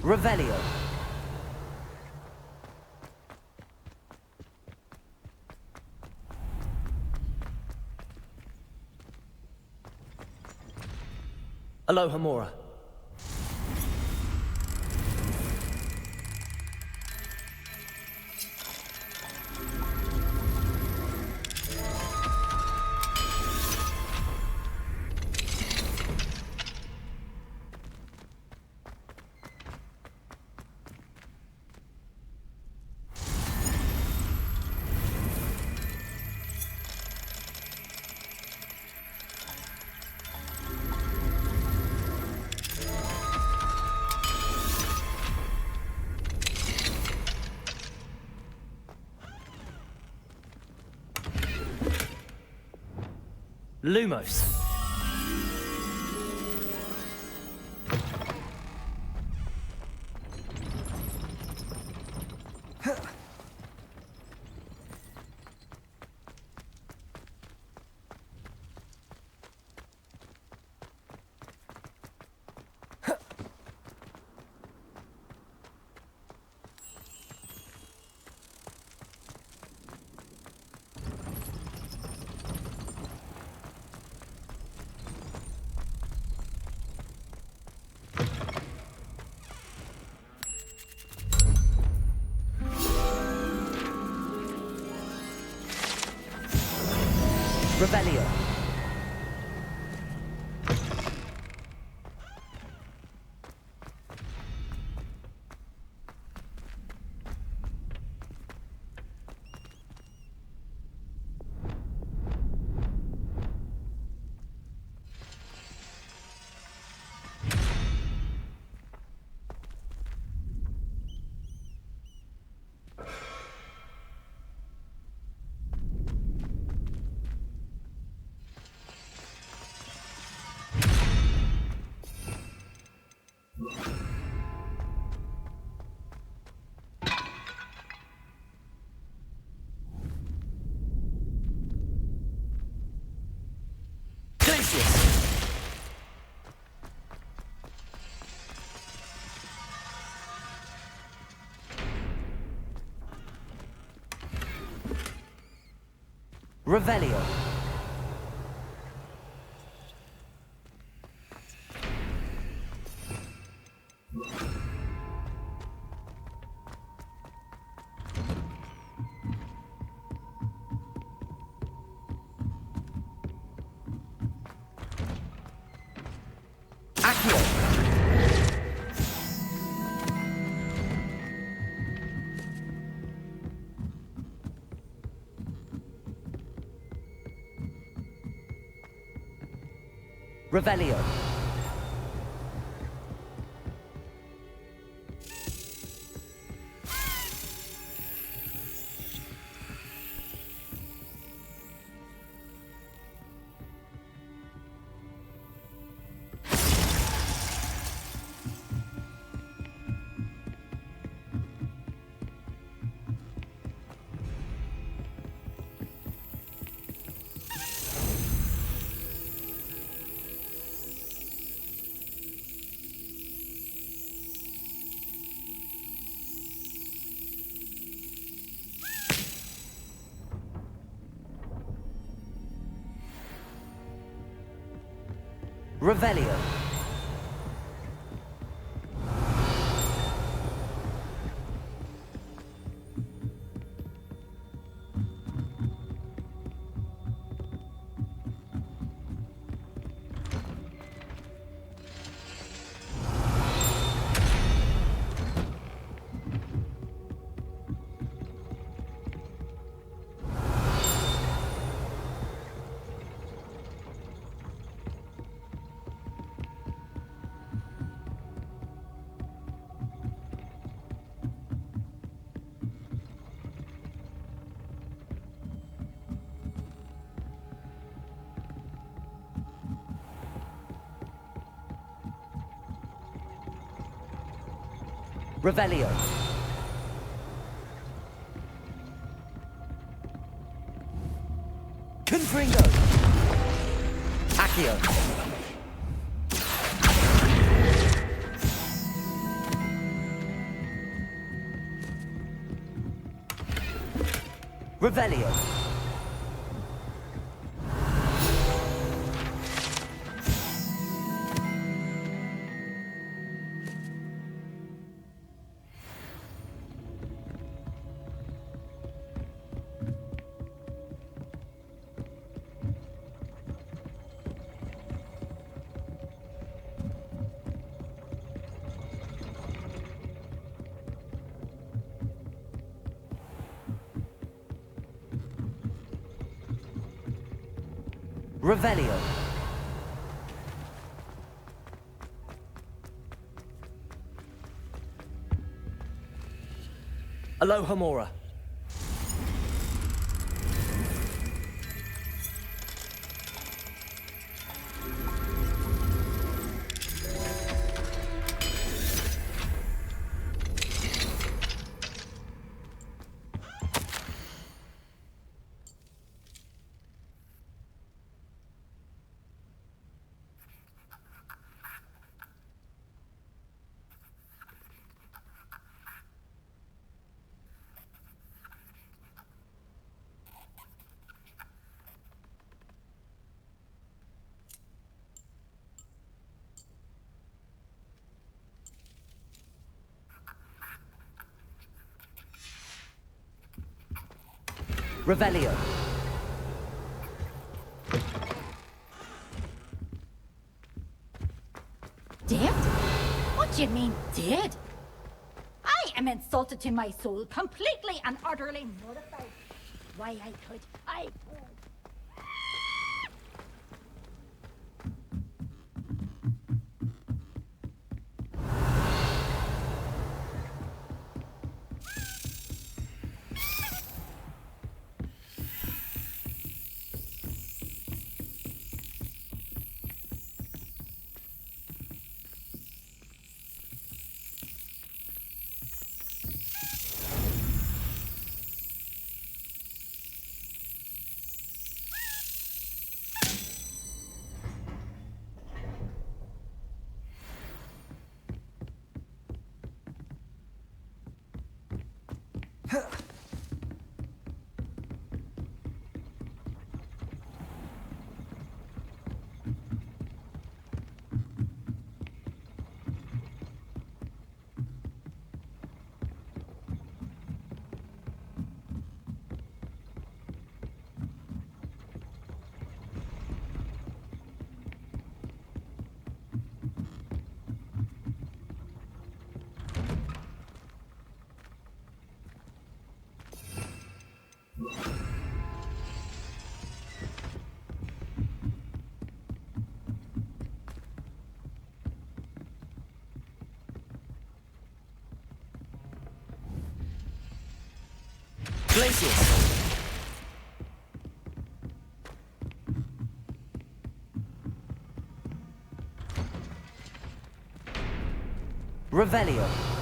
Revelio. Aloha Mora. Lumos. Revelio. Revelio. Accio. Revelio. Revelio. Revelio. Confringo. Accio. Revelio. Revelio. Alohomora. Revelio. Dead? What do you mean, dead? I am insulted to my soul, completely and utterly mortified. Why I could. Glacius. Revelio.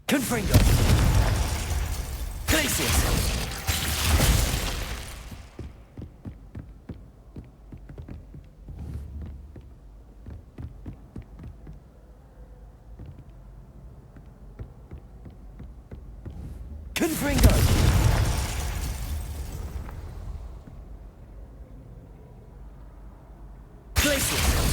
Confringo. Glacius. Confringo. Glacius.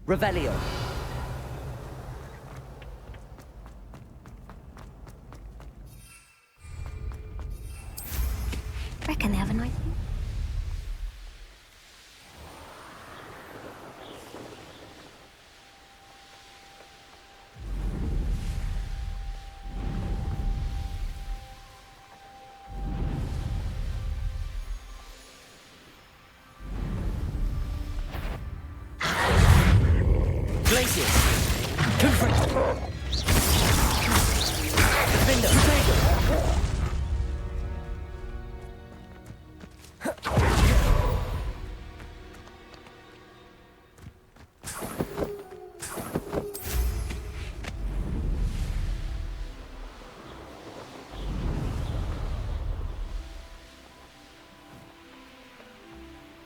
Revelio. Reckon they have a nice thing. Glaciers. Confront. Defender.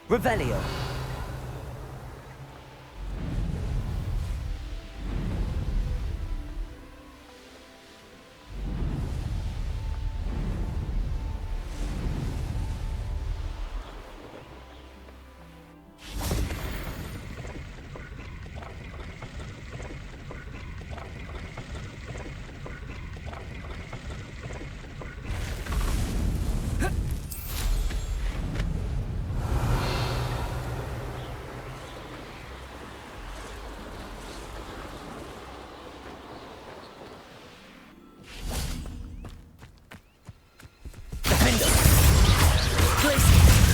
Revelio.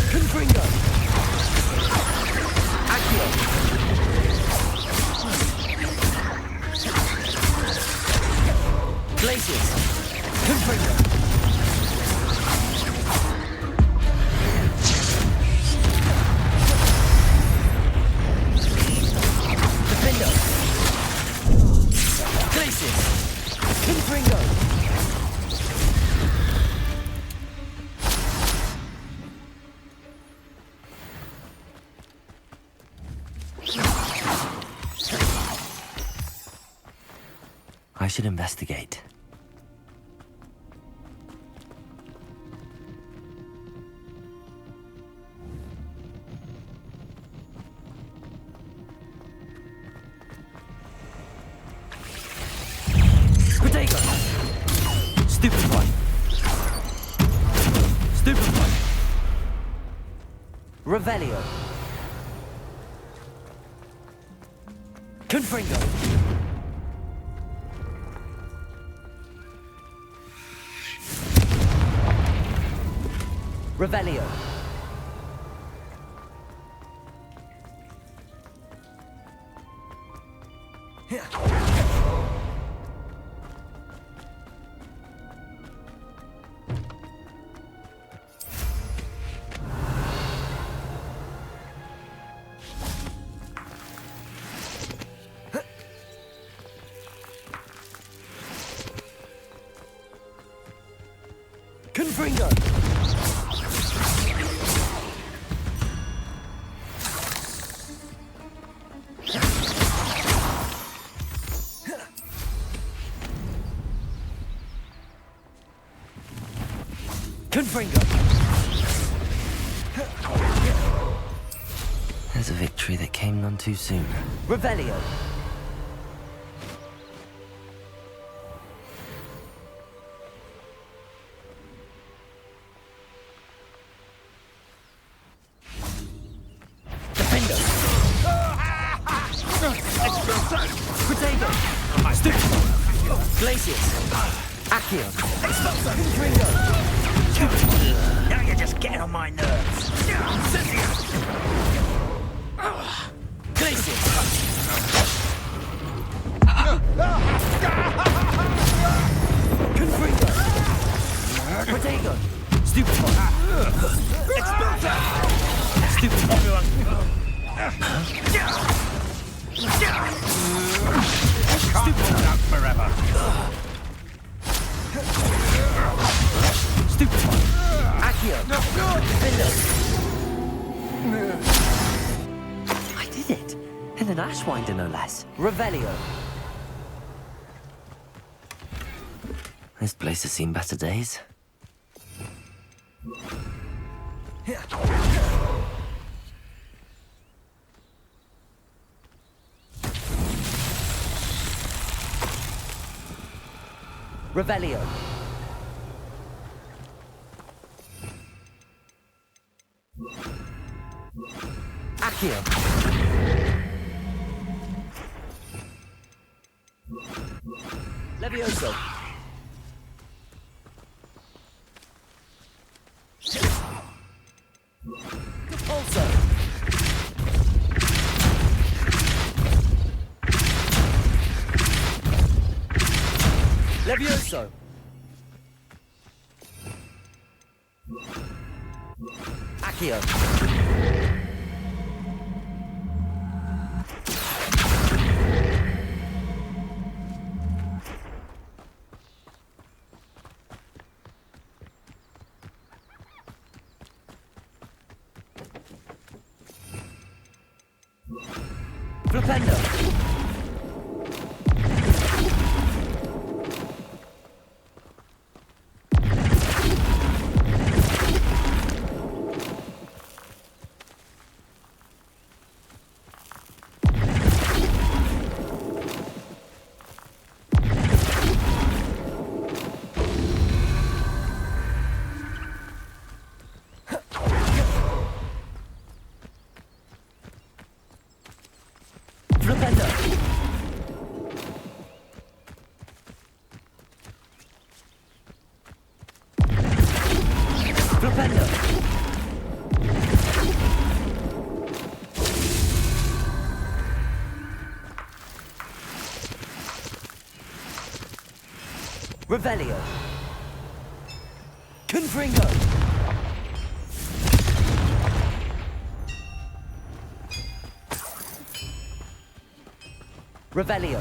Gryffindor. Accio. Glaciers. Gryffindor. Defender. Glaciers. Gryffindor. I should investigate. Potato! Stupefy! Stupefy! Revelio! Confringo! Revelio. Confringo. Confringo. There's a victory that came none too soon. Revelio. Defender. Potato. Glaciers. Accio. Confringo. Now you're just getting on my nerves. Glaciers. Confringo. Potato. Stupefy. Stupefy. Everyone. Can't hold out forever. Stupefy. Accio. Defender. I did it. And an Ashwinder, no less. Revelio. This place has seen better days. Revelio. Accio. Levioso. Repulso. Levioso. Accio. Flipendo. Flipendo. Flipendo. Revelio. Confringo. Revelio.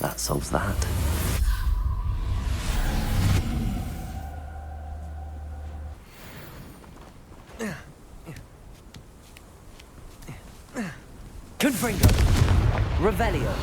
That solves that. Confringo. Revelio.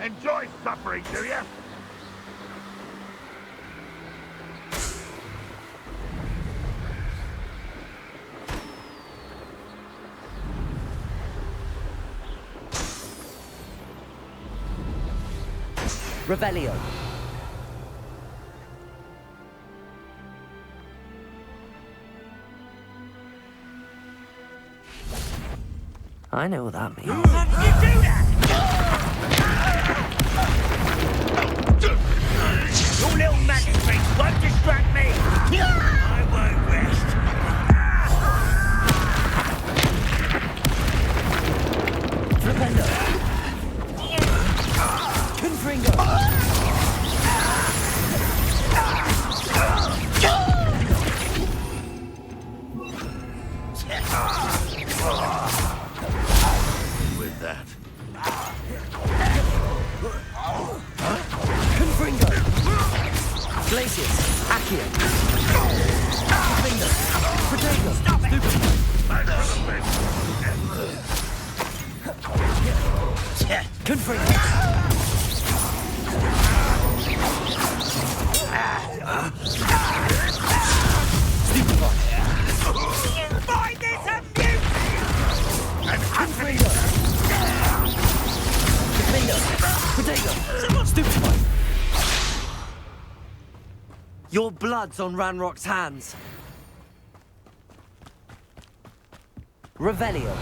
Enjoy suffering, do ya? Revelio. I know what that means. How did you do that? Your little magic tricks won't distract me. I won't rest. Flipendo. Confringo. With that. Confringo. Glacius. Accio. Confringo. Protego. Stop it! Confringo. Stupefy. Find this amusing! And Confringo. Potato! Stupid boy! Your blood's on Ranrock's hands. Revelio.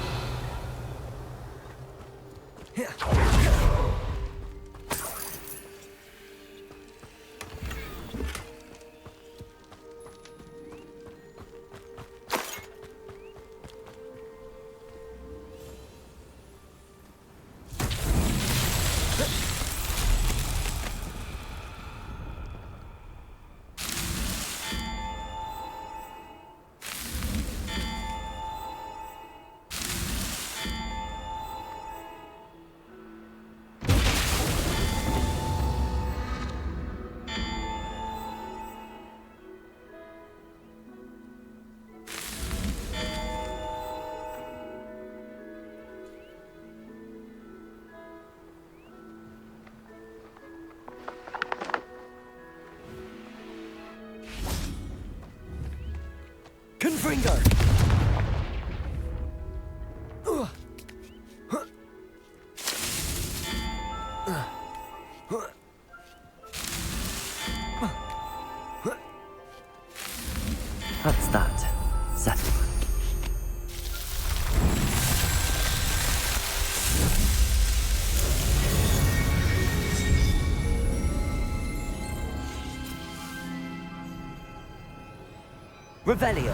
Confringo! What's that? Settle. Revelio.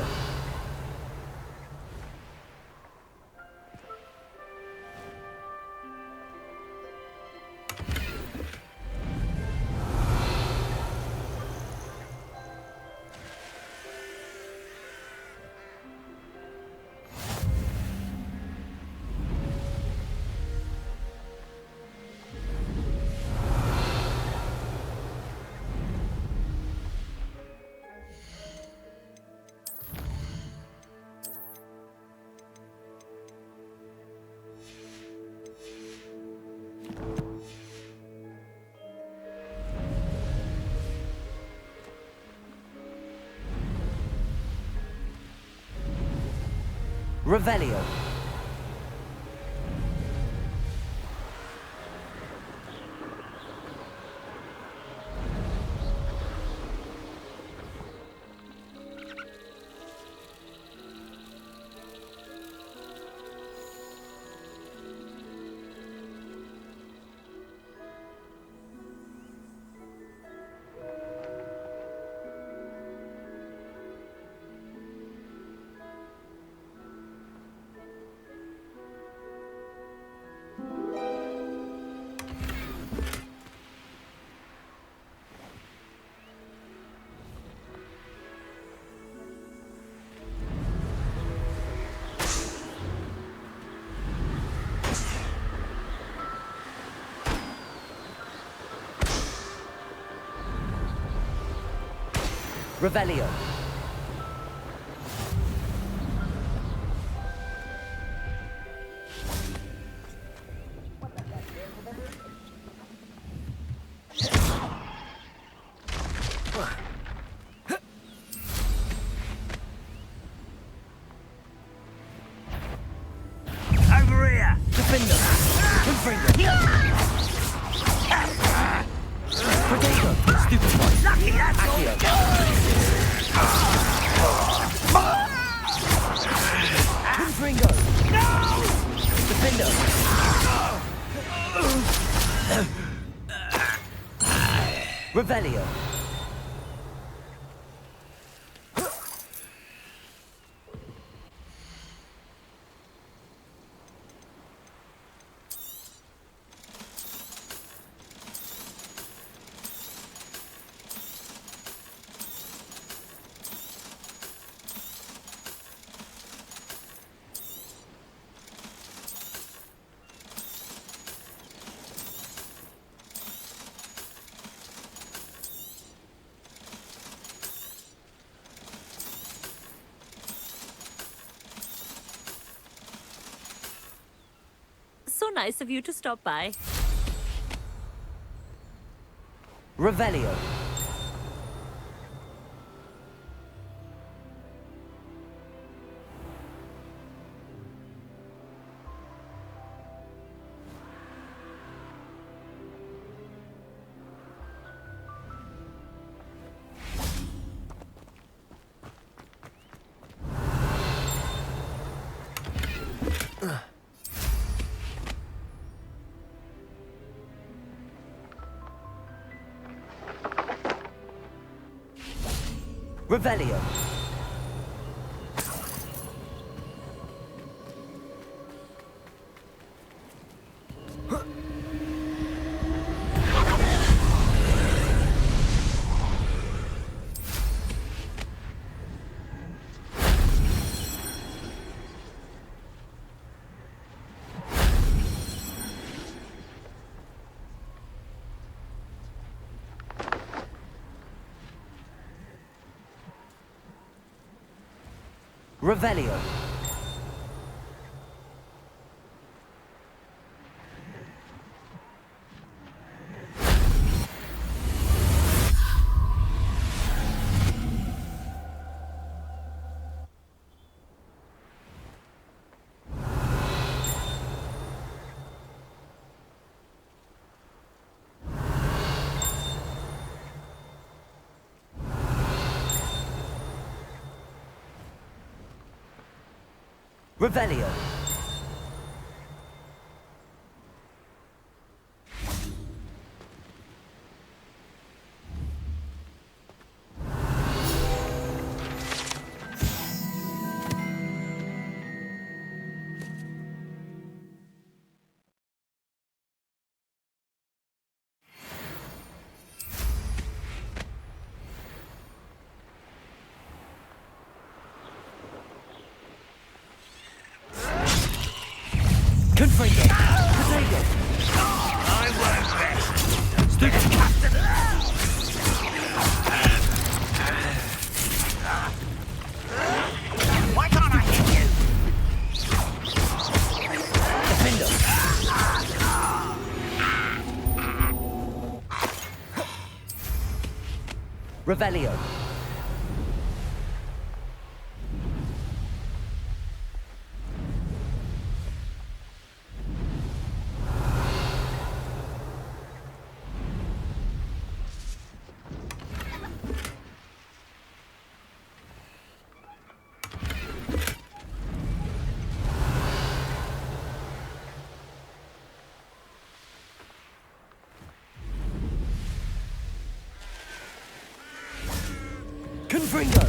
Revelio. Revelio. Over here! Defender. Confringo. Potato. Stupid boy. Lucky that's all. Confringo. No! Defender. Revelio. So nice of you to stop by. Revelio. Revelio. Revelio. Revelio. Confringo. Potato. I won't rest. Stupid custard. Why can't I hit you? Defendo. Revelio. Confringo.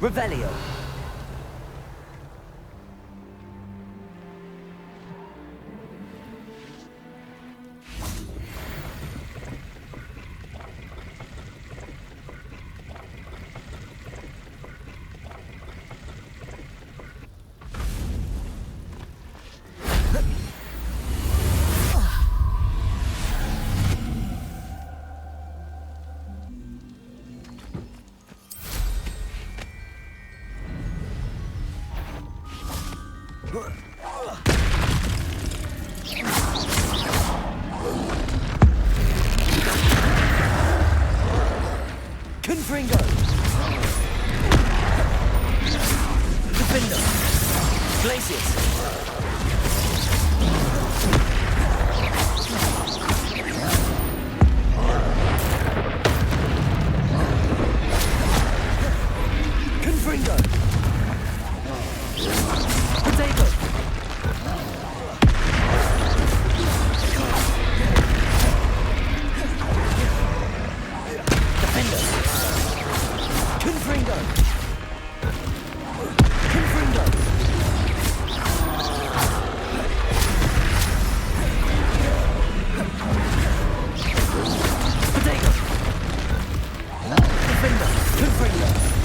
Revelio. Confringo. Defender. Glacius. Confringo. Potato. Defender. Confringo. Confringo. Potato. Defender. Confringo.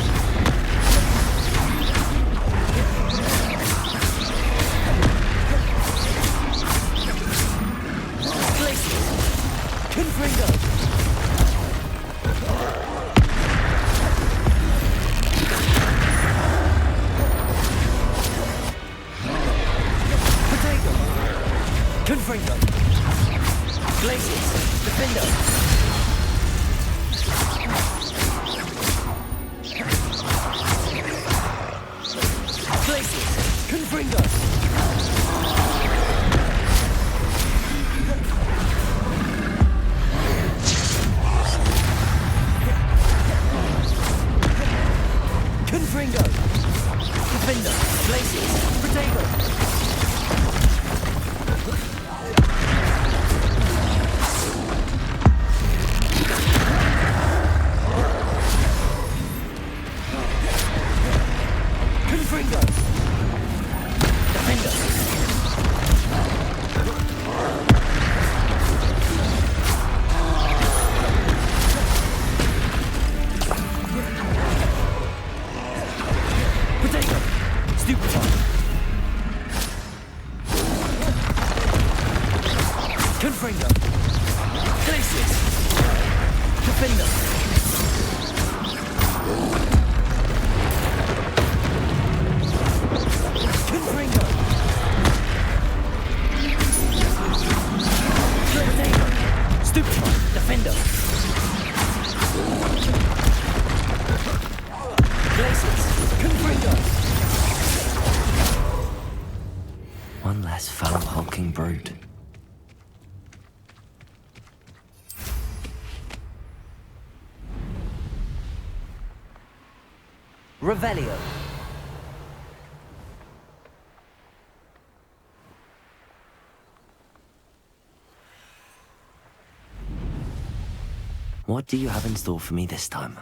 Confringo! Potato! Confringo! Glacius! Defendo! Glacius! Confringo! Defender. Glaciers. Potato. Confringo. Defender. Potato. Stupefy. Confringo. Glacius. Defender. Confringo. Potato. Stupefy. Defender. Glacius. Confringo. One less foul hulking brute. Revelio. What do you have in store for me this time?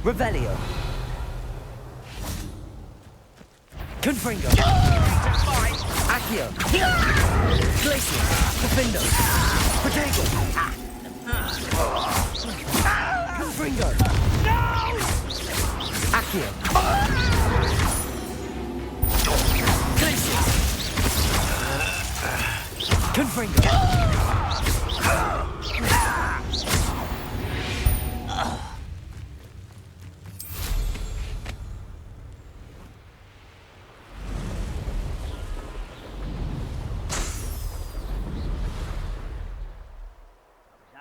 Revelio. Confringo. Accio. Glacius. Defendo. Potato. Confringo. Accio. Glacius. Confringo.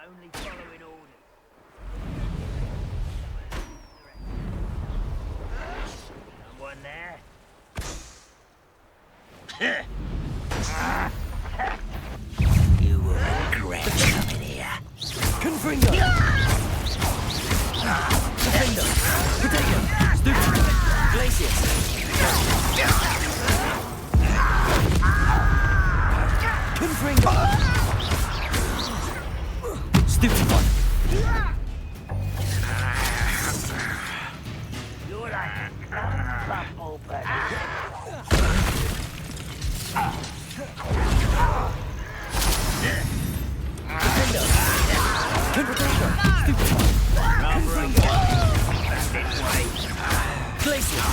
Only following orders. Someone there? You will regret coming here. Confringo. Defender. Potato. Stupid. Glacius. Confringo. Stupid one. You're like a bumble bird. Defender. Confringo. Stupid one. Confringo. This way. Glacius.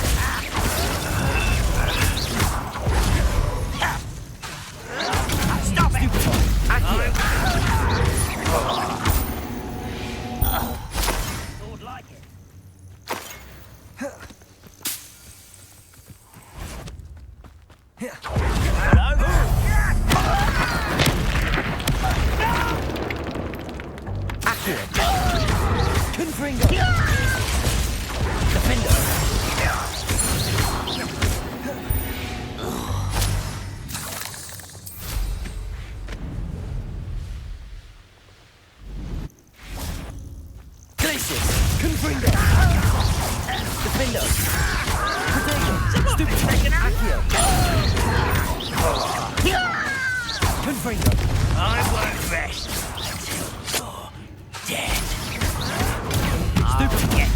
Stop it! Stupid one. Accio. Thought like it. Accio. Confringo. Defender. Glacius. Confringo. Defender. Potato. Stupid. Accio. Confringo. I won't rest until you're dead. Stupid. Get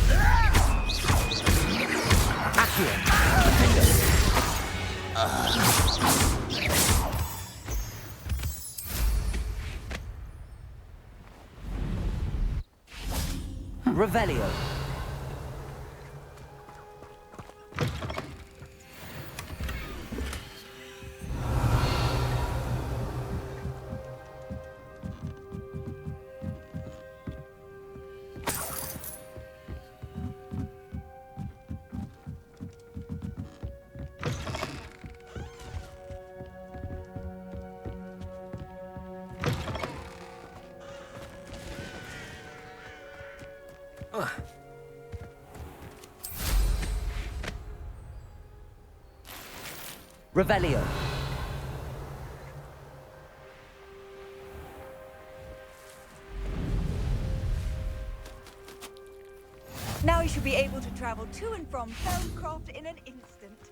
Accio. Defender. Revelio. Revelio. Now you should be able to travel to and from Feldcroft in an instant.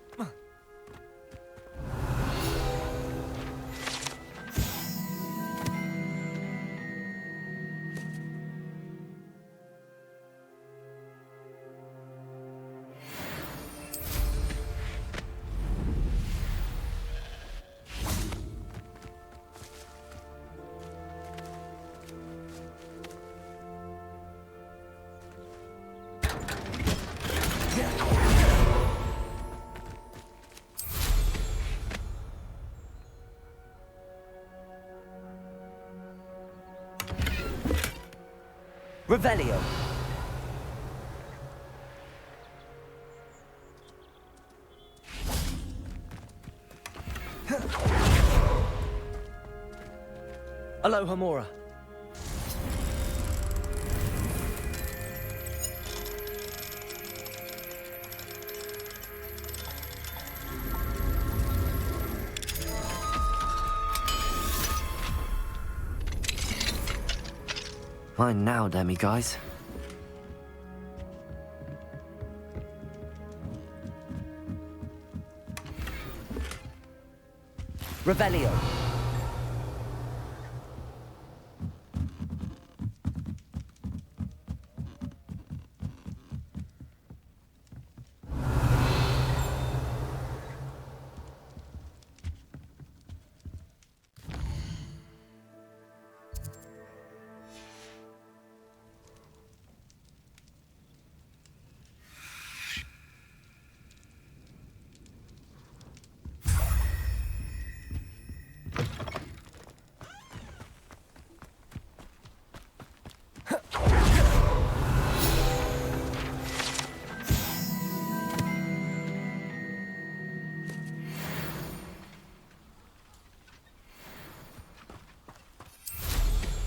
Revelio. Alohomora. Fine now, demiguys. Revelio.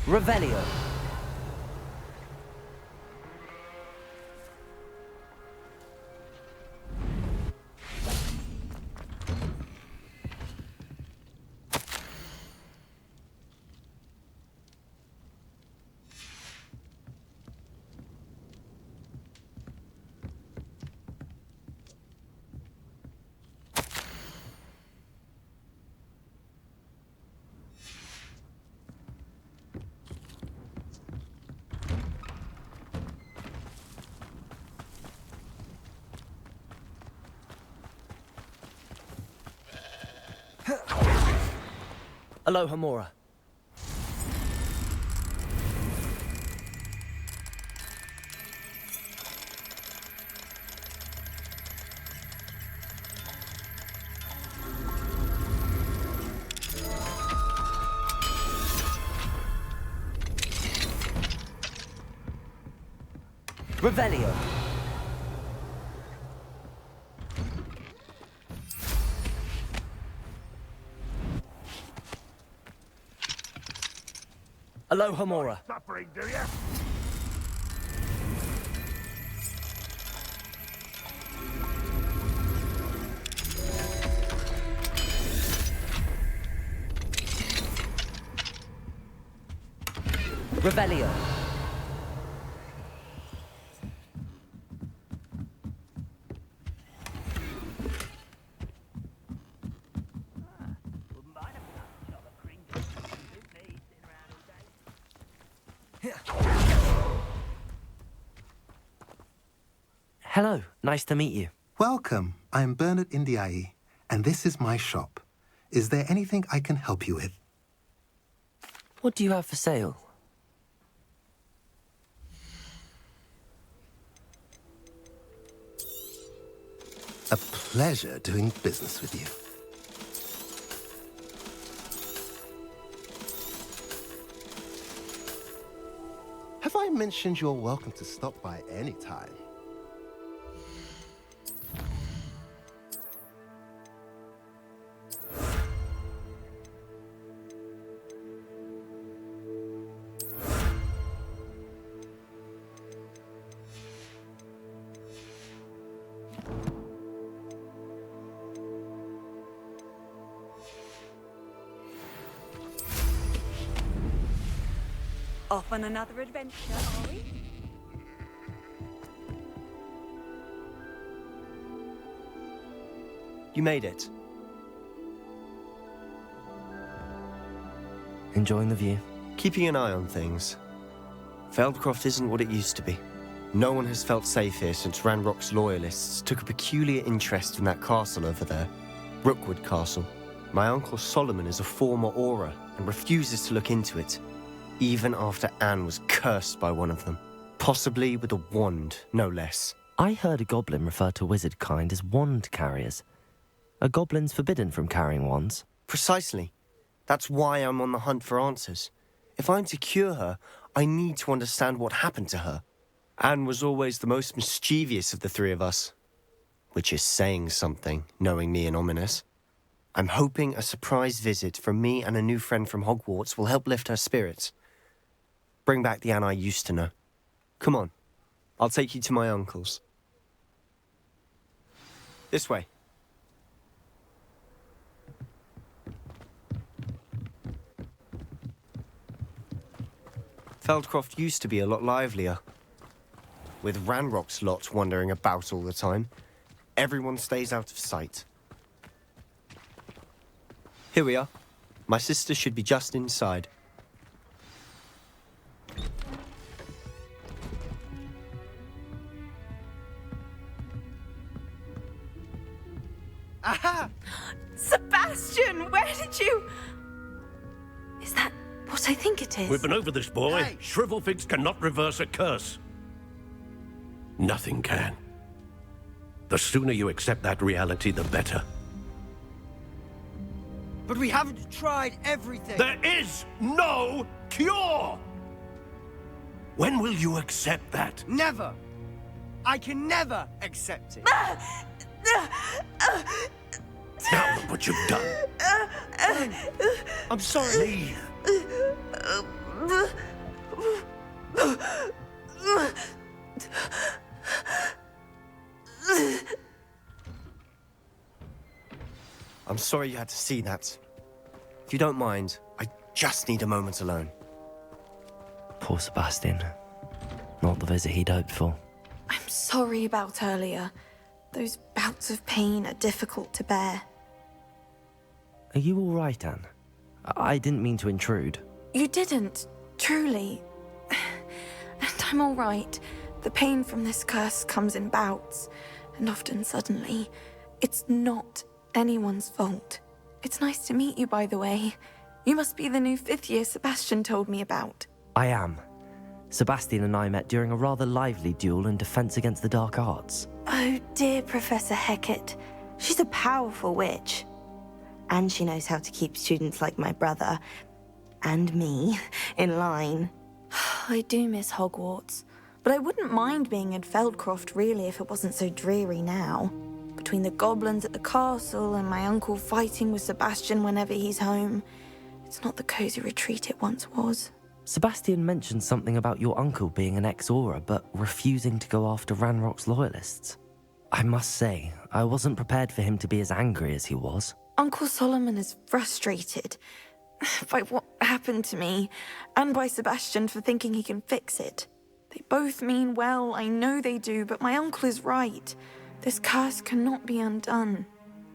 Revelio. Alohomora. Revelio. Alohomora. Suffering, do you? Revelio. Hello, nice to meet you. Welcome. I'm Bernard Indiai, and this is my shop. Is there anything I can help you with? What do you have for sale? A pleasure doing business with you. Have I mentioned you're welcome to stop by any time? Off on another adventure, are we? You made it. Enjoying the view? Keeping an eye on things. Feldcroft isn't what it used to be. No one has felt safe here since Ranrock's loyalists took a peculiar interest in that castle over there. Rookwood Castle. My uncle Solomon is a former Auror and refuses to look into it, even after Anne was cursed by one of them. Possibly with a wand, no less. I heard a goblin refer to wizard kind as wand carriers. Are goblins forbidden from carrying wands? Precisely. That's why I'm on the hunt for answers. If I'm to cure her, I need to understand what happened to her. Anne was always the most mischievous of the three of us. Which is saying something, knowing me and Ominous. I'm hoping a surprise visit from me and a new friend from Hogwarts will help lift her spirits. Bring back the Anne I used to know. Come on, I'll take you to my uncle's. This way. Feldcroft used to be a lot livelier. With Ranrock's lot wandering about all the time, everyone stays out of sight. Here we are. My sister should be just inside. Aha! Sebastian, where did you... Is that what I think it is? We've been over this, boy. Hey. Shrivelfigs cannot reverse a curse. Nothing can. The sooner you accept that reality, the better. But we haven't tried everything. There is no cure! When will you accept that? Never. I can never accept it. Now look what you've done. I'm sorry. Leave. I'm sorry you had to see that. If you don't mind, I just need a moment alone. Poor Sebastian. Not the visit he'd hoped for. I'm sorry about earlier. Those bouts of pain are difficult to bear. Are you all right, Anne? I didn't mean to intrude. You didn't, truly. And I'm all right. The pain from this curse comes in bouts, and often suddenly. It's not anyone's fault. It's nice to meet you, by the way. You must be the new 5th year Sebastian told me about. I am. Sebastian and I met during a rather lively duel in defense against the dark arts. Oh, dear Professor Hecat. She's a powerful witch. And she knows how to keep students like my brother, and me, in line. I do miss Hogwarts, but I wouldn't mind being in Feldcroft, really, if it wasn't so dreary now. Between the goblins at the castle and my uncle fighting with Sebastian whenever he's home, it's not the cozy retreat it once was. Sebastian mentioned something about your uncle being an ex-Auror, but refusing to go after Ranrock's loyalists. I must say, I wasn't prepared for him to be as angry as he was. Uncle Solomon is frustrated by what happened to me, and by Sebastian for thinking he can fix it. They both mean well, I know they do, but my uncle is right. This curse cannot be undone.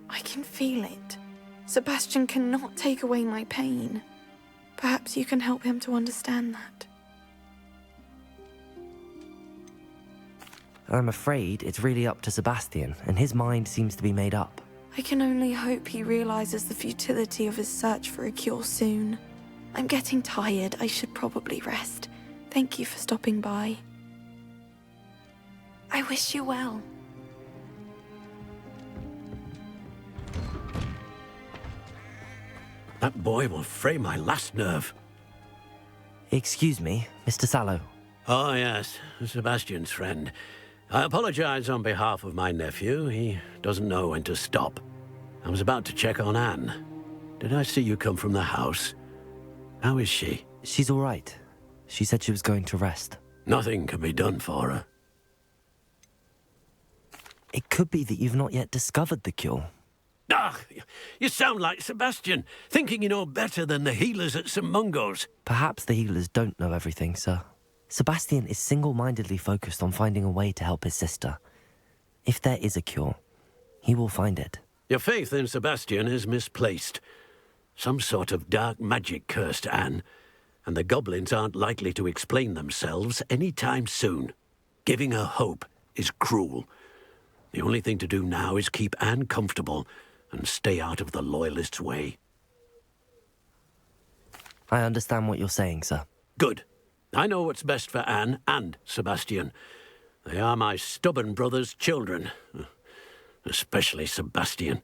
I can feel it. Sebastian cannot take away my pain. Perhaps you can help him to understand that. I'm afraid it's really up to Sebastian, and his mind seems to be made up. I can only hope he realizes the futility of his search for a cure soon. I'm getting tired. I should probably rest. Thank you for stopping by. I wish you well. That boy will fray my last nerve. Excuse me, Mr. Sallow. Oh, yes, Sebastian's friend. I apologize on behalf of my nephew. He doesn't know when to stop. I was about to check on Anne. Did I see you come from the house? How is she? She's all right. She said she was going to rest. Nothing can be done for her. It could be that you've not yet discovered the cure. Ah, you sound like Sebastian, thinking you know better than the healers at St. Mungo's. Perhaps the healers don't know everything, sir. Sebastian is single-mindedly focused on finding a way to help his sister. If there is a cure, he will find it. Your faith in Sebastian is misplaced. Some sort of dark magic cursed Anne, and the goblins aren't likely to explain themselves any time soon. Giving her hope is cruel. The only thing to do now is keep Anne comfortable and stay out of the Loyalists' way. I understand what you're saying, sir. Good. I know what's best for Anne and Sebastian. They are my stubborn brother's children. Especially Sebastian.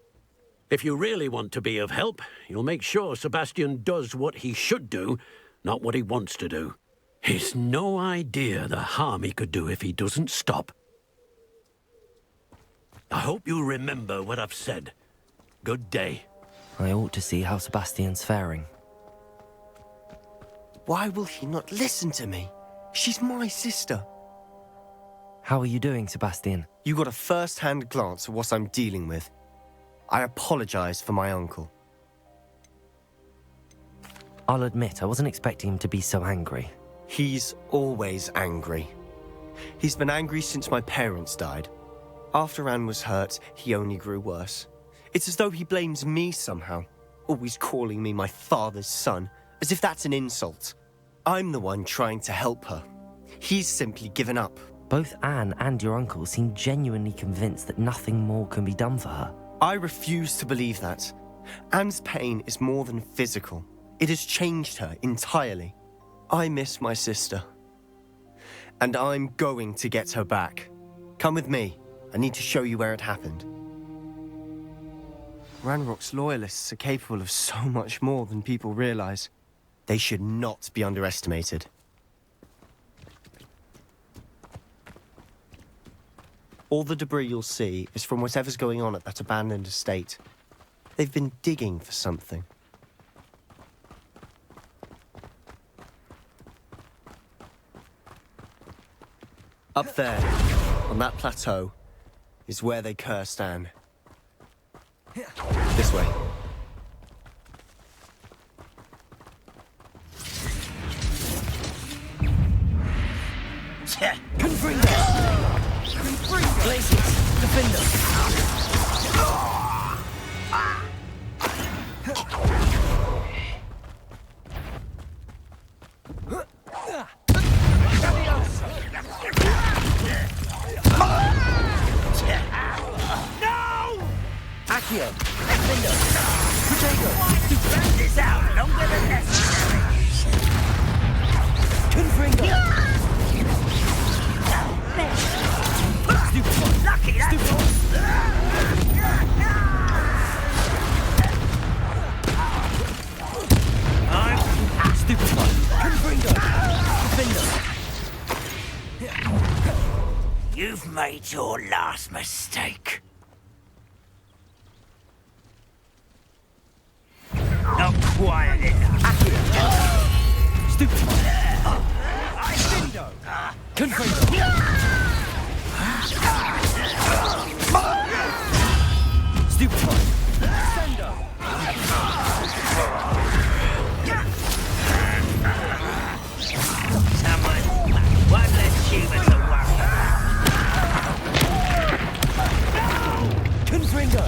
If you really want to be of help, you'll make sure Sebastian does what he should do, not what he wants to do. He's no idea the harm he could do if he doesn't stop. I hope you remember what I've said. Good day. I ought to see how Sebastian's faring. Why will he not listen to me? She's my sister. How are you doing, Sebastian? You got a first-hand glance at what I'm dealing with. I apologize for my uncle. I'll admit, I wasn't expecting him to be so angry. He's always angry. He's been angry since my parents died. After Anne was hurt, he only grew worse. It's as though he blames me somehow, always calling me my father's son, as if that's an insult. I'm the one trying to help her. He's simply given up. Both Anne and your uncle seem genuinely convinced that nothing more can be done for her. I refuse to believe that. Anne's pain is more than physical. It has changed her entirely. I miss my sister. And I'm going to get her back. Come with me. I need to show you where it happened. Ranrock's Loyalists are capable of so much more than people realize. They should not be underestimated. All the debris you'll see is from whatever's going on at that abandoned estate. They've been digging for something. Up there, on that plateau, is where they cursed Anne. This way. You've made your last mistake. Not quiet enough. One less human to worry about. Confringo!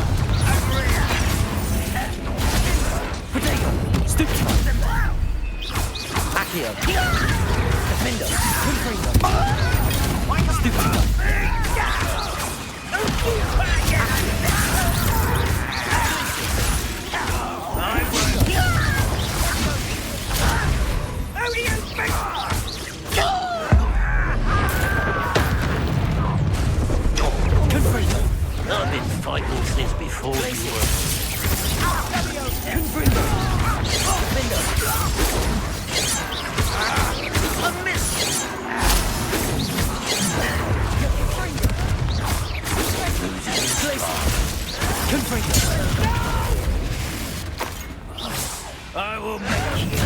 Potato! Stupid! Accio! Defender! Confringo! Stupid! I've been fighting since before you were. A miss! I will make you.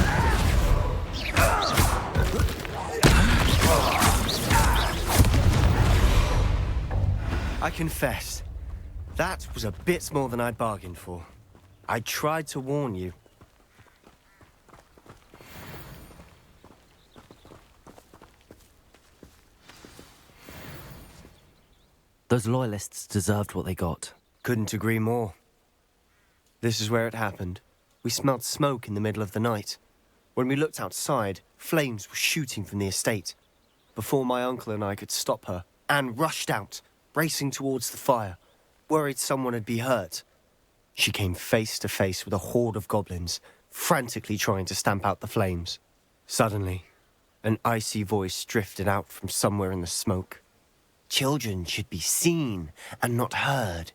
I confess, That was a bit more than I'd bargained for. I tried to warn you. Those loyalists deserved what they got. Couldn't agree more. This is where it happened. We smelled smoke in the middle of the night. When we looked outside, flames were shooting from the estate. Before my uncle and I could stop her, Anne rushed out, racing towards the fire, worried someone had been hurt. She came face to face with a horde of goblins, frantically trying to stamp out the flames. Suddenly, an icy voice drifted out from somewhere in the smoke. Children should be seen and not heard.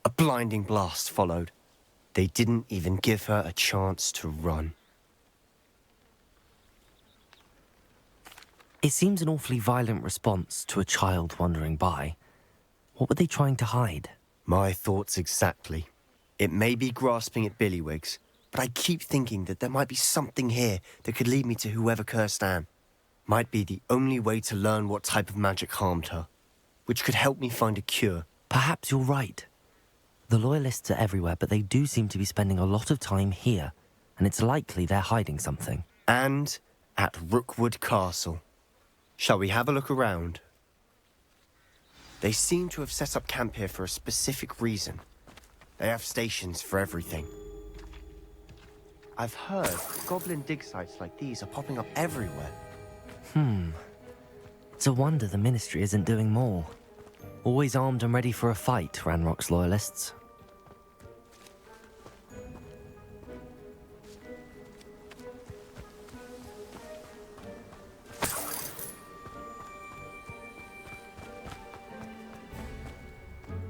A blinding blast followed. They didn't even give her a chance to run. It seems an awfully violent response to a child wandering by. What were they trying to hide? My thoughts exactly. It may be grasping at Billywigs, but I keep thinking that there might be something here that could lead me to whoever cursed Anne. Might be the only way to learn what type of magic harmed her, which could help me find a cure. Perhaps you're right. The Loyalists are everywhere, but they do seem to be spending a lot of time here, and it's likely they're hiding something. And at Rookwood Castle. Shall we have a look around? They seem to have set up camp here for a specific reason. They have stations for everything. I've heard goblin dig sites like these are popping up everywhere. It's a wonder the Ministry isn't doing more. Always armed and ready for a fight, Ranrock's Loyalists.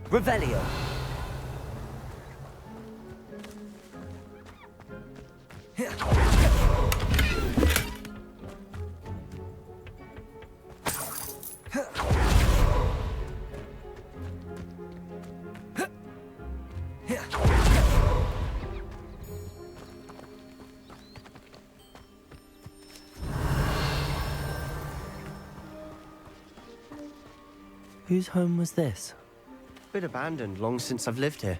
Revelio. Whose home was this? Bit abandoned long since I've lived here.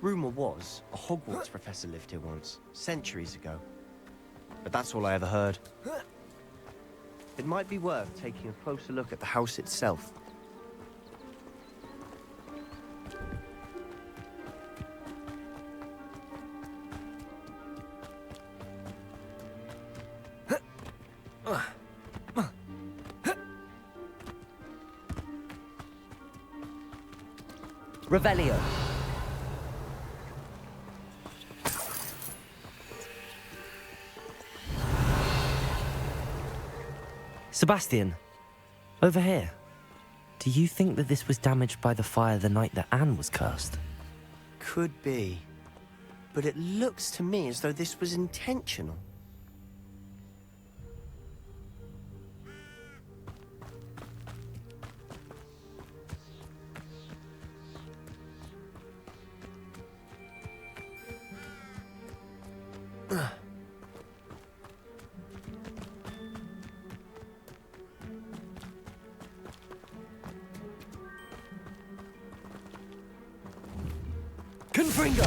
Rumour was a Hogwarts professor lived here once, centuries ago. But that's all I ever heard. It might be worth taking a closer look at the house itself. Revelio. Sebastian, over here. Do you think that this was damaged by the fire the night that Anne was cursed? Could be. But it looks to me as though this was intentional. Confringo!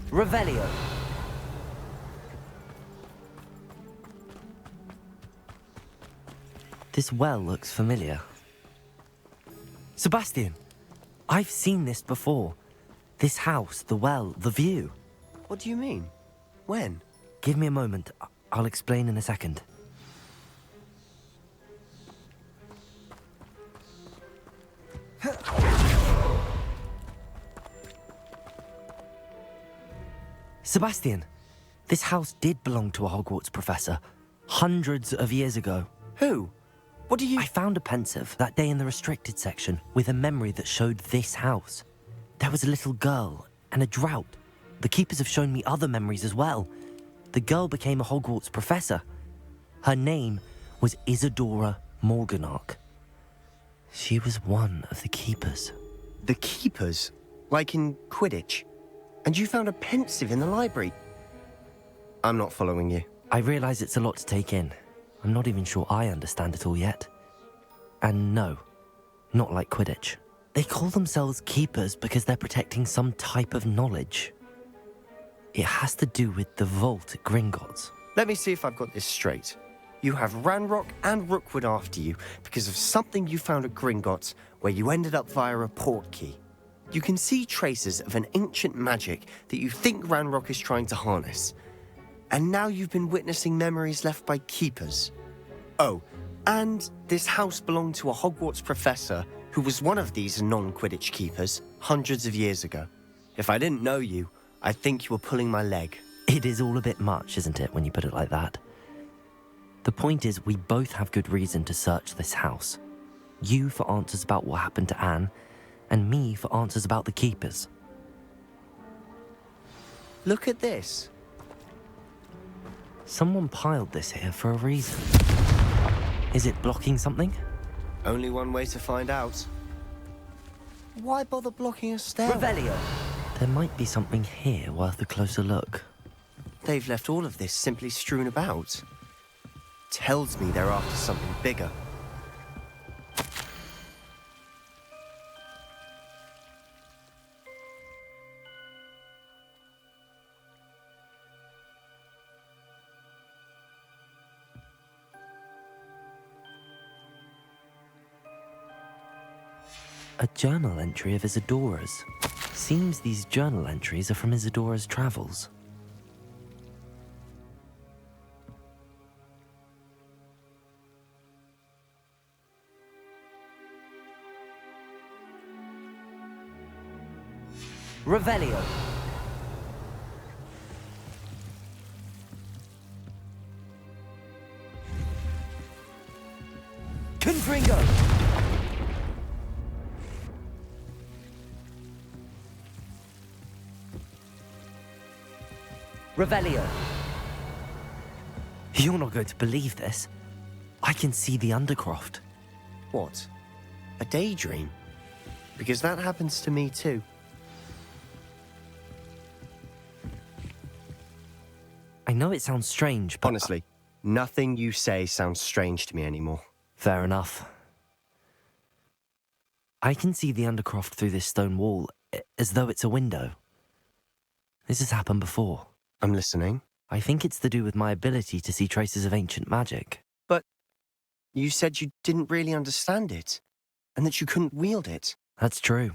Revelio. This well looks familiar. Sebastian, I've seen this before. This house, the well, the view. What do you mean? When? Give me a moment. I'll explain in a second. Sebastian, this house did belong to a Hogwarts professor, hundreds of years ago. Who? What do you... I found a pensive that day in the restricted section with a memory that showed this house. There was a little girl and a drought. The keepers have shown me other memories as well. The girl became a Hogwarts professor. Her name was Isadora Morganach. She was one of the keepers. The keepers? Like in Quidditch? And you found a pensive in the library? I'm not following you. I realize it's a lot to take in. I'm not even sure I understand it all yet. And no, not like Quidditch. They call themselves keepers because they're protecting some type of knowledge. It has to do with the vault at Gringotts. Let me see if I've got this straight. You have Ranrock and Rookwood after you because of something you found at Gringotts where you ended up via a portkey. You can see traces of an ancient magic that you think Ranrock is trying to harness. And now you've been witnessing memories left by keepers. Oh, and this house belonged to a Hogwarts professor who was one of these non-Quidditch keepers hundreds of years ago. If I didn't know you, I'd think you were pulling my leg. It is all a bit much, isn't it, when you put it like that? The point is, we both have good reason to search this house. You for answers about what happened to Anne, and me for answers about the keepers. Look at this. Someone piled this here for a reason. Is it blocking something? Only one way to find out. Why bother blocking a stairway? Revelio! There might be something here worth a closer look. They've left all of this simply strewn about. Tells me they're after something bigger. A journal entry of Isadora's. Seems these journal entries are from Isadora's travels. Revelio. Confringo. Revelio. You're not going to believe this. I can see the Undercroft. What? A daydream? Because that happens to me too. I know it sounds strange, but... Honestly, nothing you say sounds strange to me anymore. Fair enough. I can see the Undercroft through this stone wall, as though it's a window. This has happened before. I'm listening. I think it's to do with my ability to see traces of ancient magic. But you said you didn't really understand it, and that you couldn't wield it. That's true,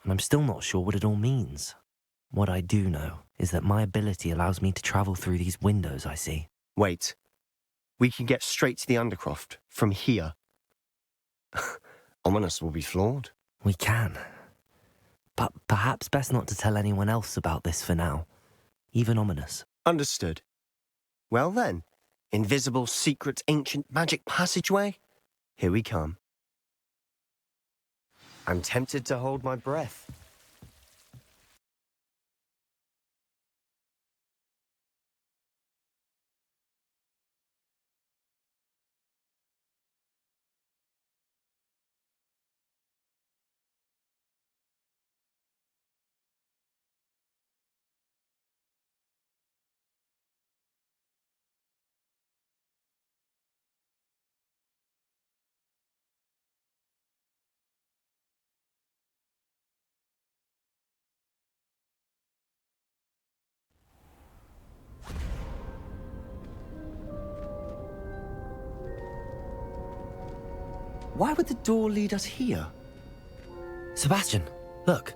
and I'm still not sure what it all means. What I do know is that my ability allows me to travel through these windows I see. Wait. We can get straight to the Undercroft from here. Ominous will be floored. We can. But perhaps best not to tell anyone else about this for now. Even Ominous. Understood. Well then, invisible, secret, ancient magic passageway? Here we come. I'm tempted to hold my breath. Why would the door lead us here? Sebastian, look.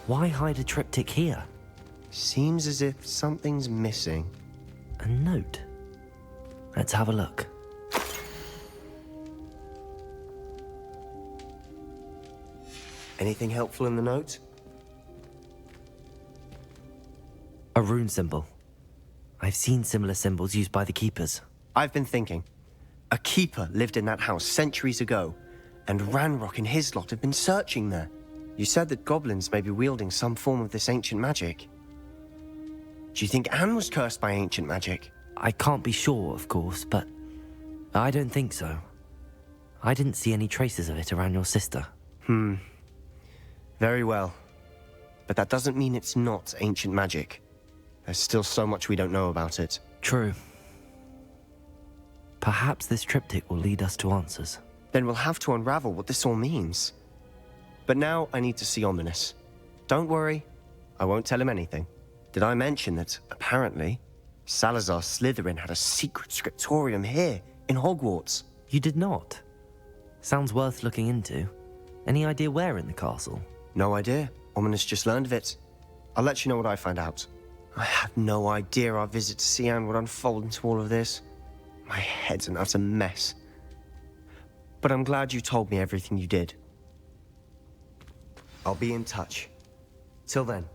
Why hide a triptych here? Seems as if something's missing. A note. Let's have a look. Anything helpful in the note? A rune symbol. I've seen similar symbols used by the keepers. I've been thinking. A keeper lived in that house centuries ago, and Ranrock and his lot have been searching there. You said that goblins may be wielding some form of this ancient magic. Do you think Anne was cursed by ancient magic? I can't be sure, of course, but I don't think so. I didn't see any traces of it around your sister. Very well. But that doesn't mean it's not ancient magic. There's still so much we don't know about it. True. Perhaps this triptych will lead us to answers. Then we'll have to unravel what this all means. But now I need to see Ominous. Don't worry, I won't tell him anything. Did I mention that, apparently, Salazar Slytherin had a secret scriptorium here, in Hogwarts? You did not? Sounds worth looking into. Any idea where in the castle? No idea. Ominous just learned of it. I'll let you know what I find out. I had no idea our visit to see Anne would unfold into all of this. My head's an utter mess. But I'm glad you told me everything you did. I'll be in touch. Till then.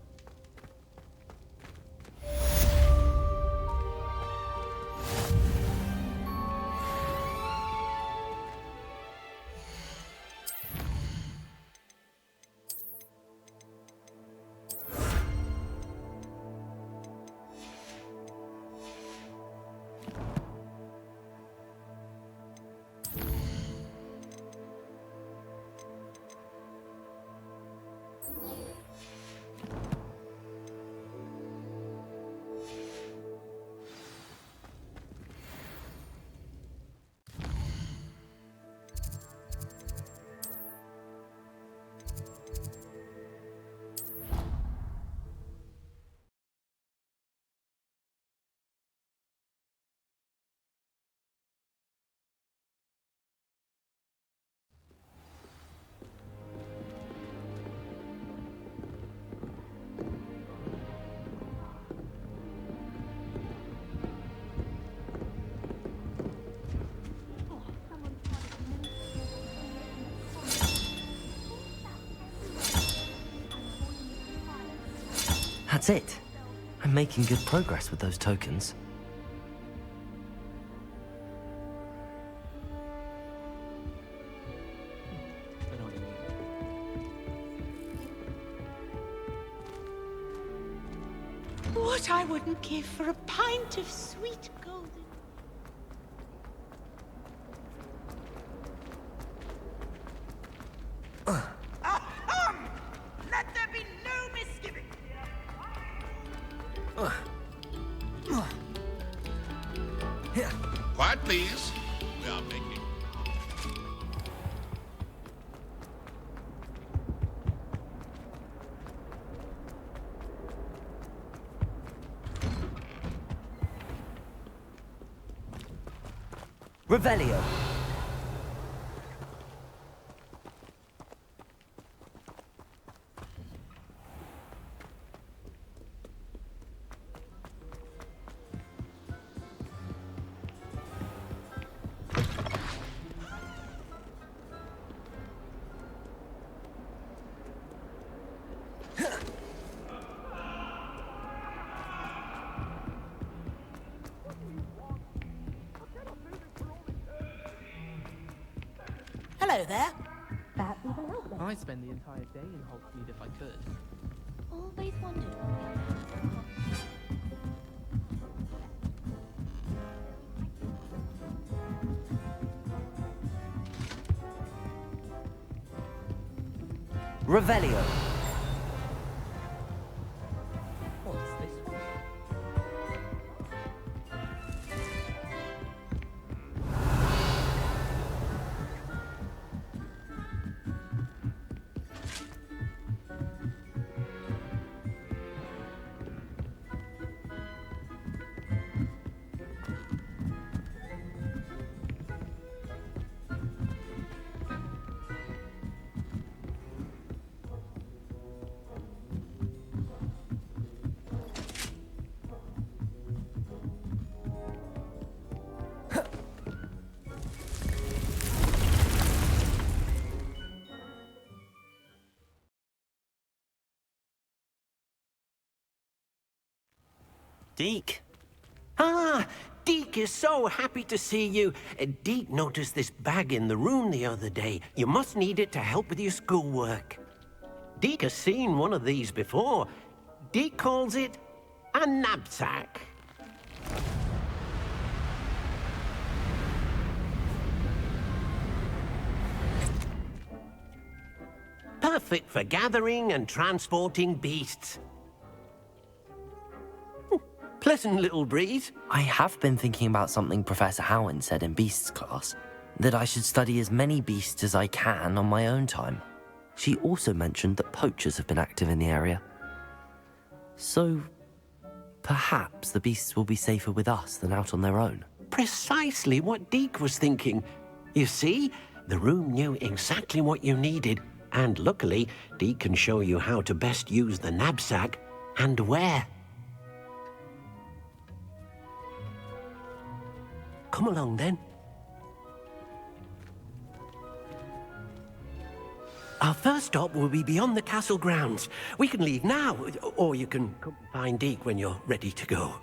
That's it. I'm making good progress with those tokens. What I wouldn't give for a pint of sweet golden. Let there be no misgiving. Quiet, please. We are making... Revelio. Hello there. That even helped. I'd spend the entire day in Hogsmeade if I could. Always wondered. Revelio. What's this one? Deek. Ah, Deek is so happy to see you. Deek noticed this bag in the room the other day. You must need it to help with your schoolwork. Deek has seen one of these before. Deek calls it a Nab-Sack. Perfect for gathering and transporting beasts. Pleasant little breeze. I have been thinking about something Professor Howard said in Beasts class, that I should study as many beasts as I can on my own time. She also mentioned that poachers have been active in the area. So, perhaps the beasts will be safer with us than out on their own. Precisely what Deek was thinking. You see, the room knew exactly what you needed, and luckily, Deek can show you how to best use the Nab-Sack and where. Come along, then. Our first stop will be beyond the castle grounds. We can leave now, or you can come find Deek when you're ready to go.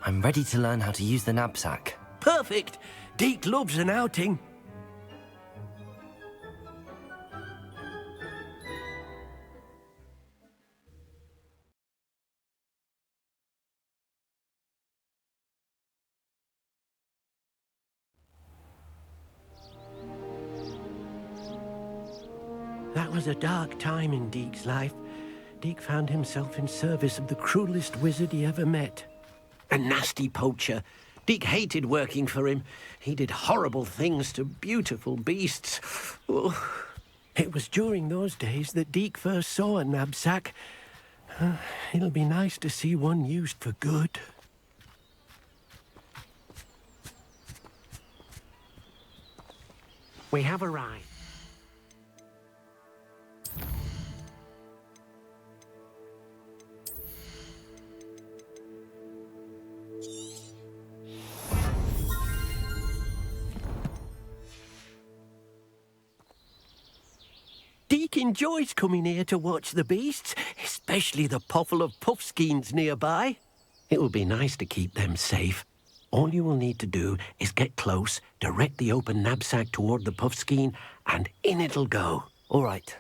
I'm ready to learn how to use the Nab-Sack. Perfect! Deek loves an outing. That was a dark time in Deek's life. Deek found himself in service of the cruelest wizard he ever met. A nasty poacher. Deek hated working for him. He did horrible things to beautiful beasts. Oh. It was during those days that Deek first saw a Nab-Sack. It'll be nice to see one used for good. We have arrived. Deek enjoys coming here to watch the beasts, especially the puffle of puffskeins nearby. It will be nice to keep them safe. All you will need to do is get close, direct the open Nab-Sack toward the puffskein, and in it'll go. All right.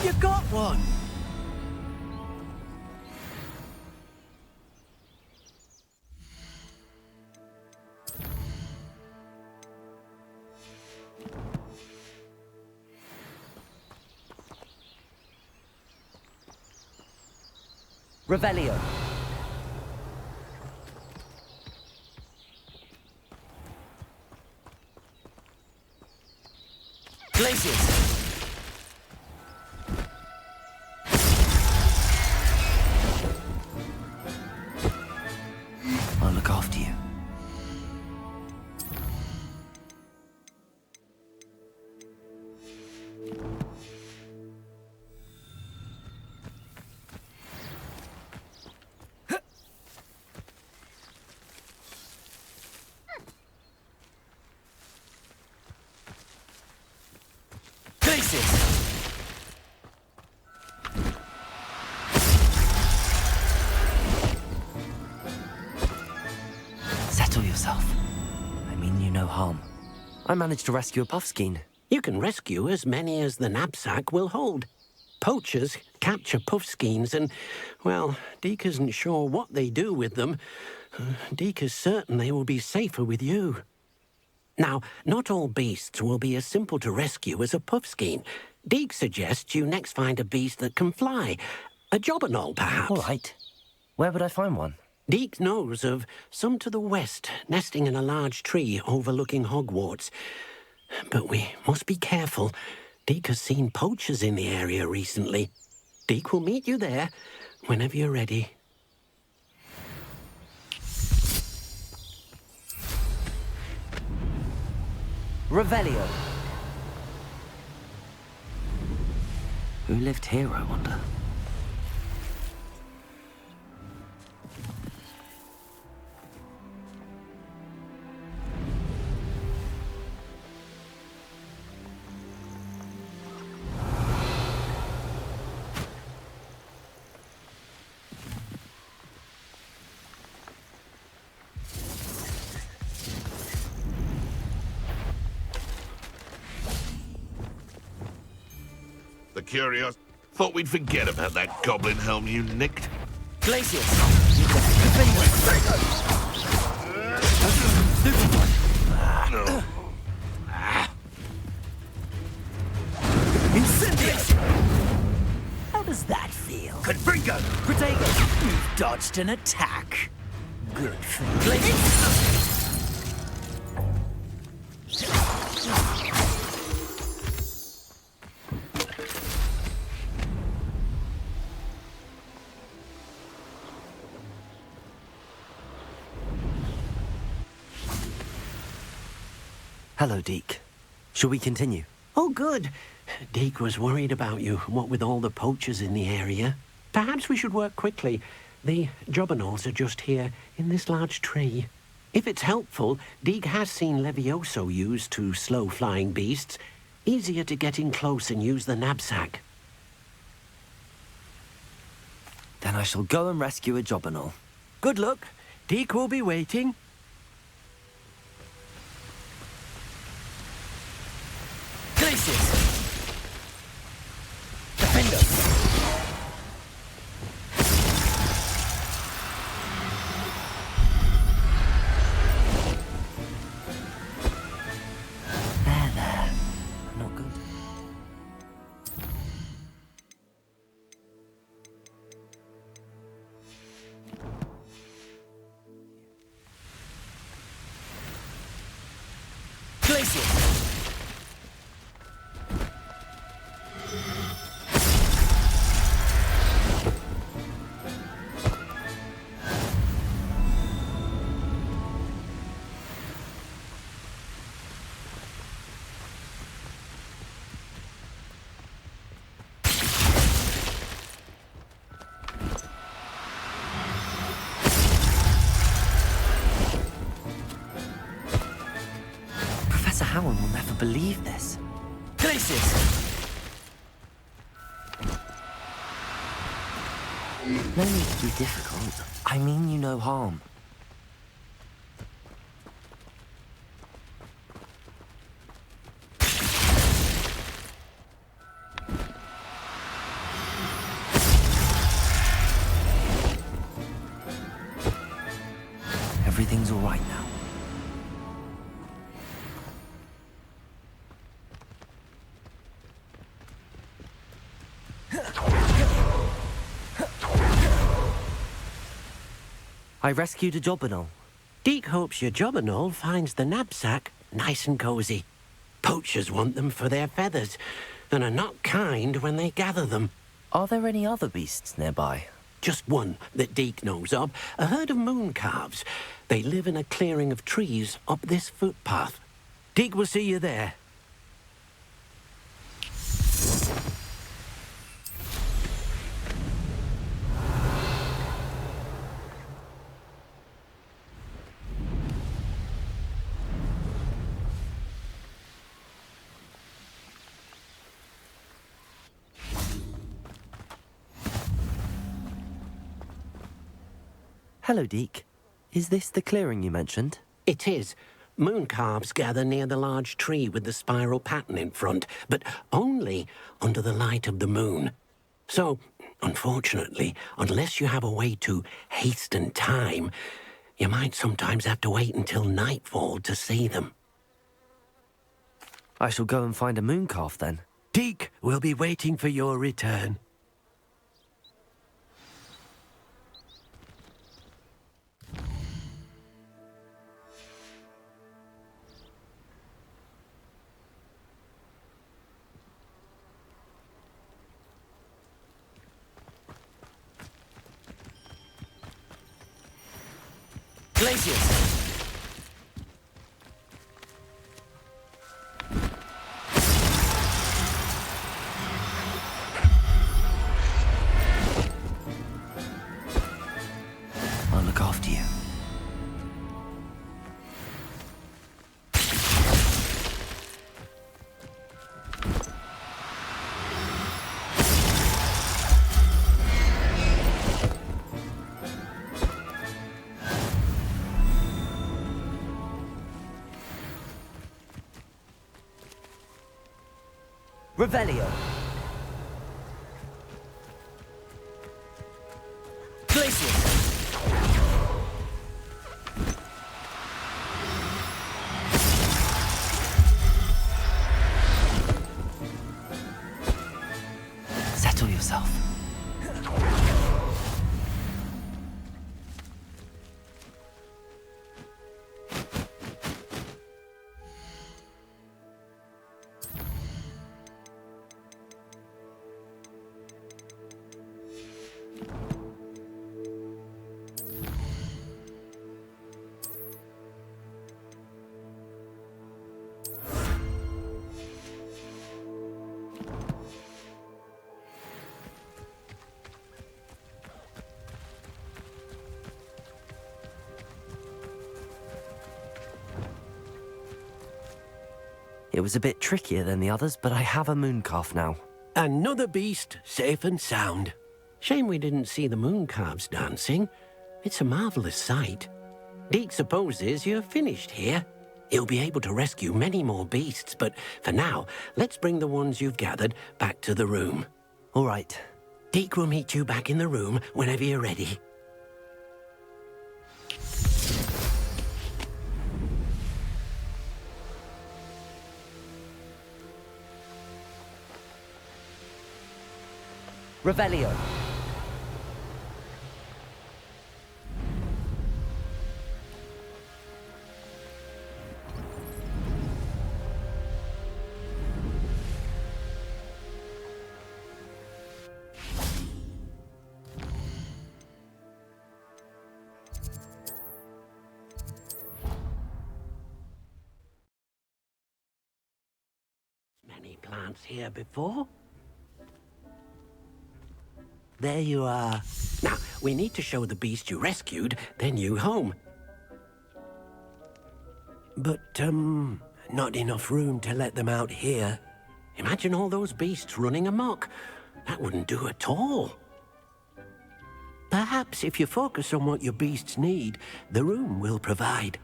You got one! Revelio. Glaciers. yourself. I mean you no harm. I managed to rescue a puffskein. You can rescue as many as the Nab-Sack will hold. Poachers capture puffskeins and, well, Deek isn't sure what they do with them. Deek is certain they will be safer with you. Now, not all beasts will be as simple to rescue as a puffskein. Deek suggests you next find a beast that can fly. A jobberknoll, perhaps. All right. Where would I find one? Deek knows of some to the west, nesting in a large tree overlooking Hogwarts. But we must be careful. Deek has seen poachers in the area recently. Deek will meet you there whenever you're ready. Revelio. Who lived here, I wonder? The curious. Thought we'd forget about that goblin helm you nicked. Glacius! Incendious! How does that feel? Confringo! Protego! You've dodged an attack. Good for Glacius! Hello, Deek. Shall we continue? Oh, good. Deek was worried about you, what with all the poachers in the area. Perhaps we should work quickly. The jobberknolls are just here, in this large tree. If it's helpful, Deek has seen Levioso used to slow flying beasts. Easier to get in close and use the Nab-Sack. Then I shall go and rescue a jobberknoll. Good luck. Deek will be waiting. Glacius! Defender! There. Not good. Glacius! Professor Howard will never believe this. Glacius! No need to be difficult. I mean you no harm. Everything's all right now. I rescued a jobberknoll. Deek hopes your jobberknoll finds the Nab-Sack nice and cozy. Poachers want them for their feathers, and are not kind when they gather them. Are there any other beasts nearby? Just one that Deek knows of, a herd of moon calves. They live in a clearing of trees up this footpath. Deek will see you there. Hello, Deek. Is this the clearing you mentioned? It is. Moon calves gather near the large tree with the spiral pattern in front, but only under the light of the moon. So, unfortunately, unless you have a way to hasten time, you might sometimes have to wait until nightfall to see them. I shall go and find a moon calf then. Deek will be waiting for your return. Glaciers! I'll look after you. Revelio. Glacier. Settle yourself. It was a bit trickier than the others, but I have a moon calf now. Another beast, safe and sound. Shame we didn't see the moon calves dancing. It's a marvelous sight. Deek supposes you're finished here. He'll be able to rescue many more beasts, but for now, let's bring the ones you've gathered back to the room. All right. Deek will meet you back in the room whenever you're ready. Revelio. Many plants here before. There you are. Now, we need to show the beast you rescued their new home. But, not enough room to let them out here. Imagine all those beasts running amok. That wouldn't do at all. Perhaps if you focus on what your beasts need, the room will provide.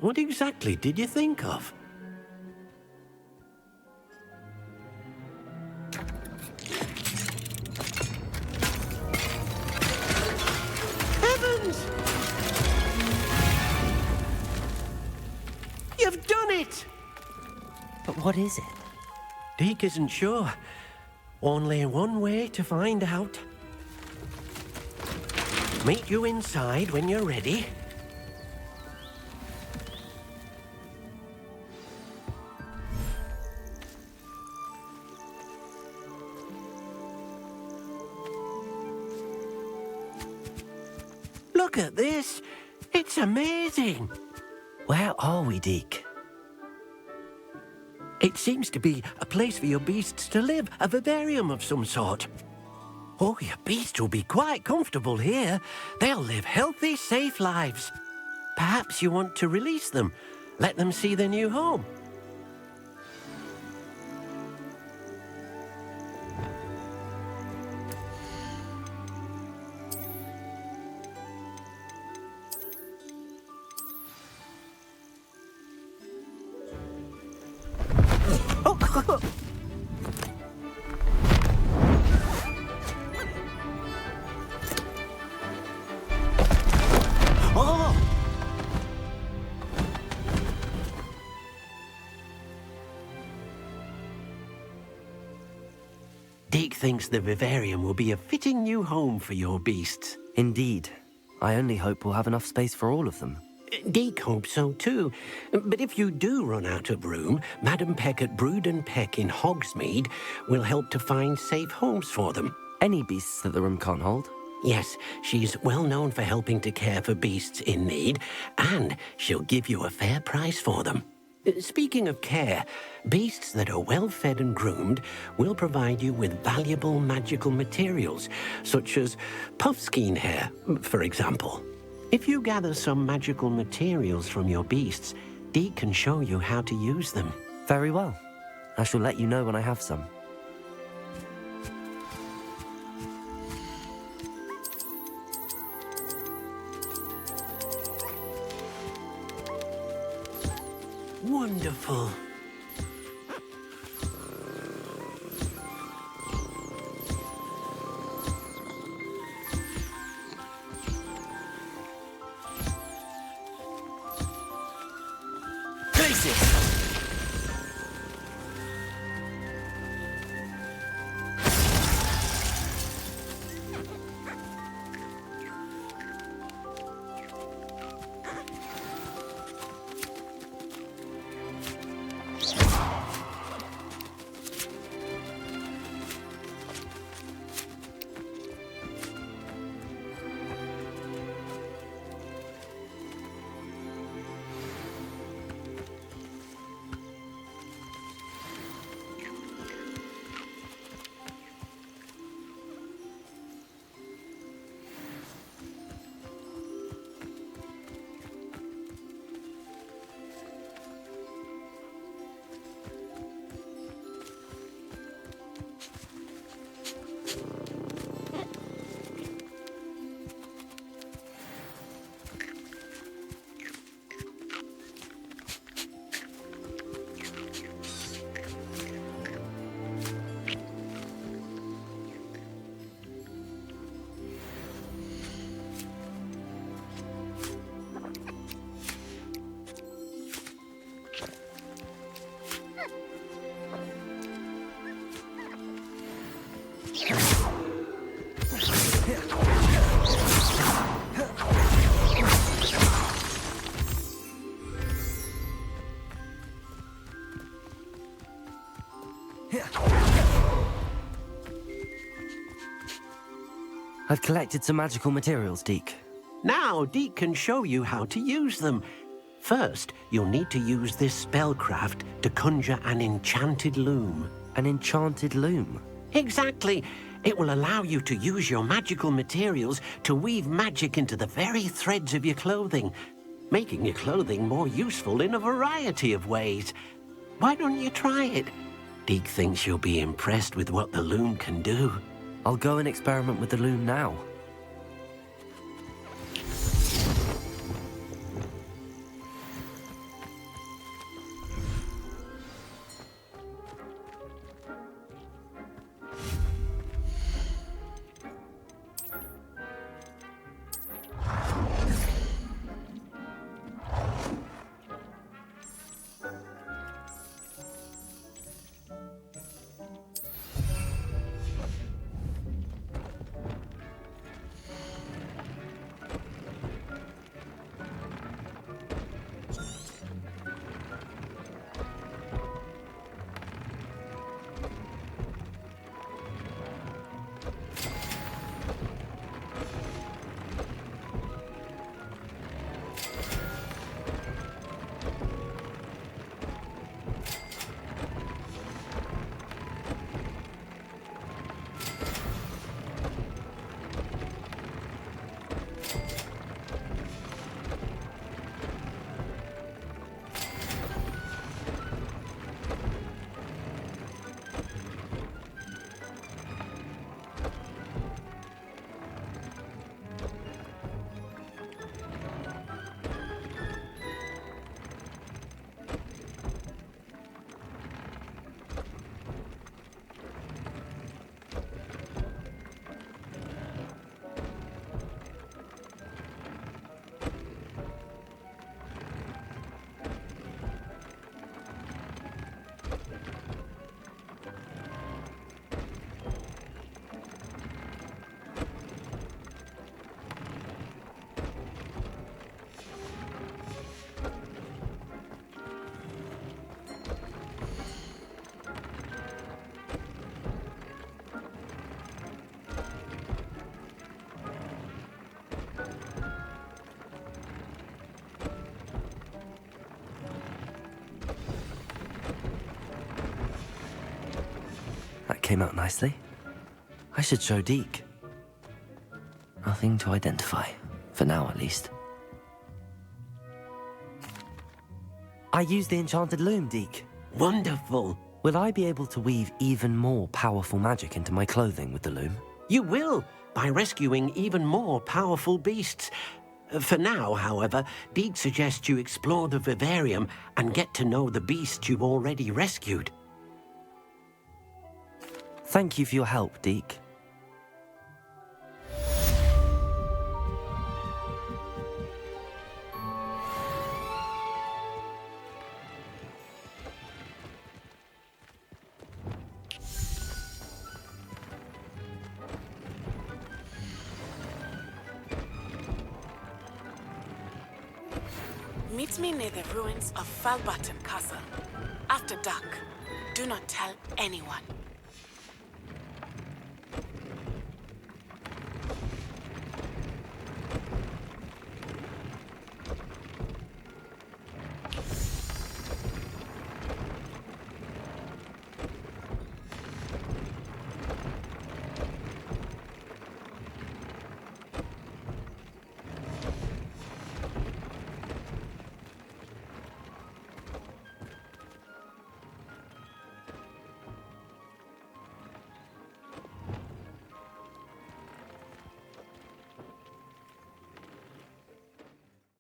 What exactly did you think of? Heavens! You've done it! But what is it? Deek isn't sure. Only one way to find out. Meet you inside when you're ready. Look at this. It's amazing. Where are we, Deek? It seems to be a place for your beasts to live, a vivarium of some sort. Oh, your beasts will be quite comfortable here. They'll live healthy, safe lives. Perhaps you want to release them, let them see their new home. Deek thinks the Vivarium will be a fitting new home for your beasts. Indeed. I only hope we'll have enough space for all of them. Deek hopes so too. But if you do run out of room, Madam Peck at Brood and Peck in Hogsmeade will help to find safe homes for them. Any beasts that the room can't hold? Yes, she's well known for helping to care for beasts in need, and she'll give you a fair price for them. Speaking of care, beasts that are well fed and groomed will provide you with valuable magical materials, such as puffskein hair, for example. If you gather some magical materials from your beasts, Deek can show you how to use them. Very well. I shall let you know when I have some. Wonderful. I've collected some magical materials, Deek. Now Deek can show you how to use them. First, you'll need to use this spellcraft to conjure an enchanted loom. An enchanted loom? Exactly. It will allow you to use your magical materials to weave magic into the very threads of your clothing, making your clothing more useful in a variety of ways. Why don't you try it? Deek thinks you'll be impressed with what the loom can do. I'll go and experiment with the loom now. came out nicely. I should show Deek. Nothing to identify. For now, at least. I used the enchanted loom, Deek. Wonderful. Will I be able to weave even more powerful magic into my clothing with the loom? You will, by rescuing even more powerful beasts. For now, however, Deek suggests you explore the Vivarium and get to know the beasts you've already rescued. Thank you for your help, Deek. Meet me near the ruins of Feldcroft Castle. After dark. Do not tell anyone.